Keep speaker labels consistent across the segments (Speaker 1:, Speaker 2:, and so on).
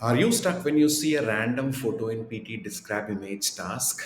Speaker 1: Are you stuck when you see a random photo in PT Describe Image task?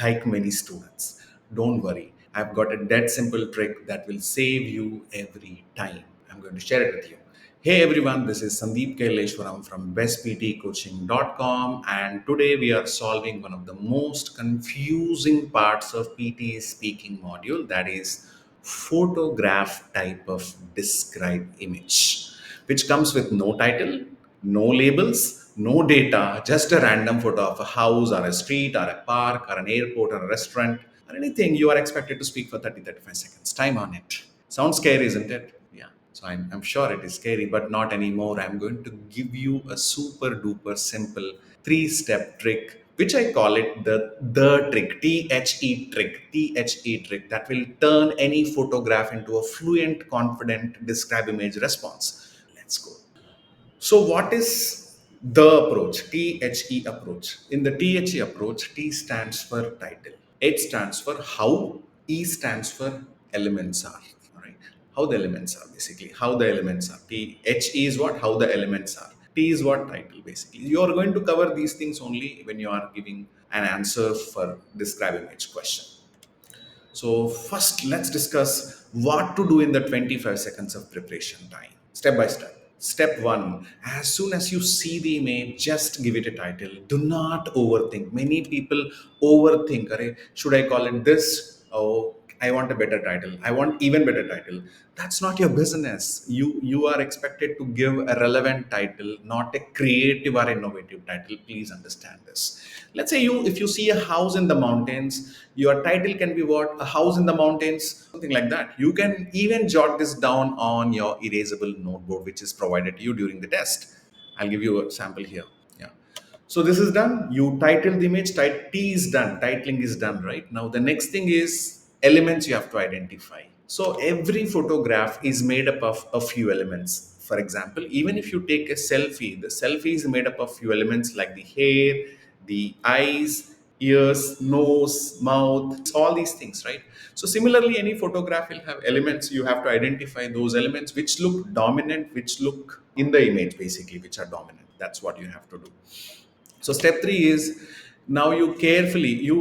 Speaker 1: Like many students, don't worry. I've got a dead simple trick that will save you every time. I'm going to share it with you. Hey everyone, this is Sandeep Kaileshwaram from bestptcoaching.com, and today we are solving one of the most confusing parts of PT speaking module, that is photograph type of describe image, which comes with no title, no labels, no data, just a random photo of a house or a street or a park or an airport or a restaurant or anything. You are expected to speak for 30-35 seconds. Time on it. Sounds scary, isn't it? Yeah. So I'm sure it is scary, but not anymore. I'm going to give you a super duper simple three-step trick, which I call it the trick, THE trick that will turn any photograph into a fluent, confident describe image response. Let's go. So, what is the approach? THE approach. In the THE approach, T stands for title, H stands for how, E stands for elements are. All right. How the elements are, basically. How the elements are. THE is what? How the elements are. T is what? Title, basically. You are going to cover these things only when you are giving an answer for describe image question. So, first, let's discuss what to do in the 25 seconds of preparation time, step by step. Step one, as soon as you see the image, just give it a title. Do not overthink. Many people overthink. "Arey, should I call it this? Oh, I want a better title. I want even better title." That's not your business. You are expected to give a relevant title, not a creative or innovative title. Please understand this. Let's say if you see a house in the mountains, your title can be what? A house in the mountains, something like that. You can even jot this down on your erasable notebook, which is provided to you during the test. I'll give you a sample here. Yeah. So this is done. You title the image. T is done. Titling is done, right? Now the next thing is elements you have to identify. So every photograph is made up of a few elements. For example, even if you take a selfie, the selfie is made up of few elements like the hair, the eyes, ears, nose, mouth, all these things, right? So similarly, any photograph will have elements. You have to identify those elements which look dominant, which look in the image, basically, which are dominant. That's what you have to do. So step three is, now you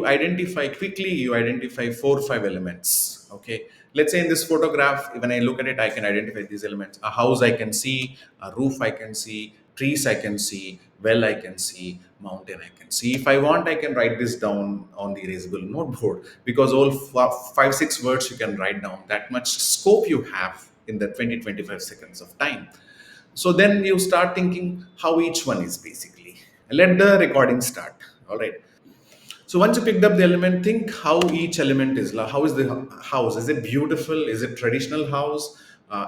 Speaker 1: identify 4 or 5 elements. Okay. Let's say in this photograph, when I look at it, I can identify these elements. A house I can see, a roof I can see, trees I can see, well I can see, mountain I can see. If I want, I can write this down on the erasable noteboard, because all 5, 6 words you can write down. That much scope you have in the 20-25 seconds of time. So then you start thinking how each one is, basically. Let the recording start. All right. So once you picked up the element, think how each element is. Like, how is the house? Is it beautiful? Is it traditional house?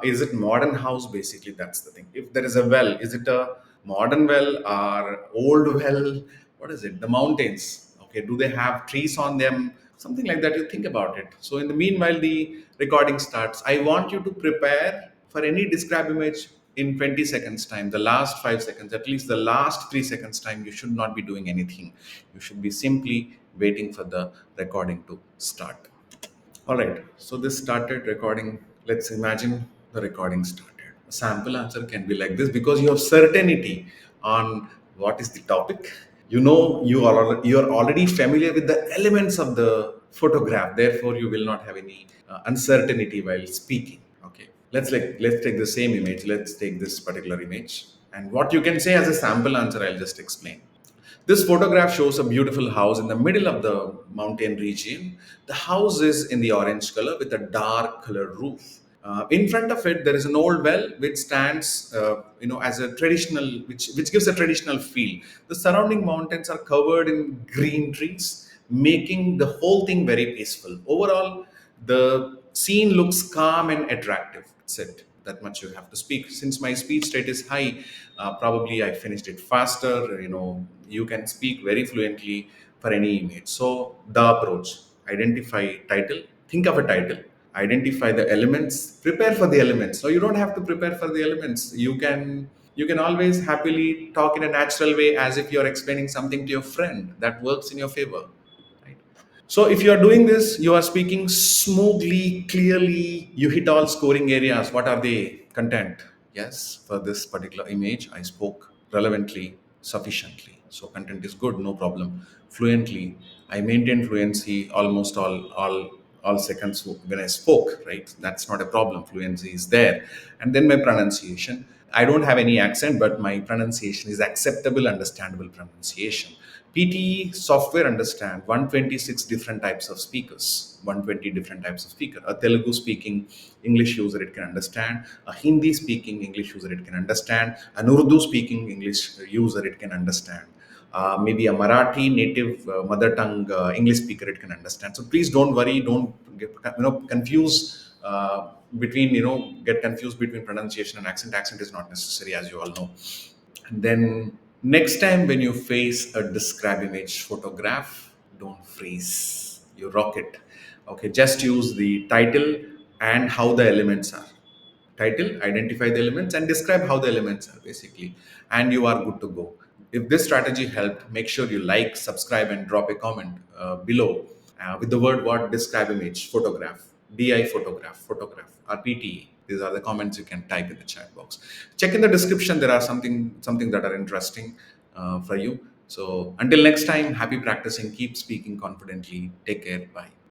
Speaker 1: Is it modern house? Basically, that's the thing. If there is a well, is it a modern well or old well? What is it? The mountains. Okay. Do they have trees on them? Something like that. You think about it. So in the meanwhile, the recording starts. I want you to prepare for any describe image in 20 seconds time. The last 5 seconds, at least the last 3 seconds time, you should not be doing anything. You should be simply waiting for the recording to start. All right, so this started recording. Let's imagine the recording started. A sample answer can be like this, because you have certainty on what is the topic. You are already familiar with the elements of the photograph. Therefore, you will not have any uncertainty while speaking. Okay, let's take the same image. Let's take this particular image, and what you can say as a sample answer, I'll just explain. This photograph shows a beautiful house in the middle of the mountain region. The house is in the orange color with a dark colored roof. In front of it, there is an old well which stands, as a traditional, which gives a traditional feel. The surrounding mountains are covered in green trees, making the whole thing very peaceful. Overall, the scene looks calm and attractive. That's it. That much you have to speak. Since my speech rate is high, probably I finished it faster. You can speak very fluently for any image. So the approach: identify title, think of a title, identify the elements, prepare for the elements. So you don't have to prepare for the elements. You can always happily talk in a natural way, as if you're explaining something to your friend. That works in your favor, right? So if you are doing this, you are speaking smoothly, clearly, you hit all scoring areas. What are they? Content. Yes, for this particular image, I spoke relevantly, sufficiently. So content is good, no problem. Fluently, I maintain fluency almost all seconds when I spoke, right? That's not a problem. Fluency is there. And then my pronunciation, I don't have any accent, but my pronunciation is acceptable, understandable pronunciation. PTE software understand 126 different types of speakers, 120 different types of speaker. A Telugu speaking English user, it can understand. A Hindi speaking English user, it can understand. An Urdu speaking English user, it can understand. Maybe a Marathi native mother tongue English speaker, it can understand. So please don't worry, don't get confuse between get confused between pronunciation and accent. Accent is not necessary, as you all know. And then next time when you face a describe image photograph, don't freeze. You rock it. Okay, just use the title and how the elements are. Title, identify the elements, and describe how the elements are basically, and you are good to go. If this strategy helped, make sure you like, subscribe, and drop a comment below with the word what describe image photograph, DI photograph, or PTE. These are the comments you can type in the chat box. Check in the description. There are something that are interesting for you. So until next time, happy practicing. Keep speaking confidently. Take care. Bye.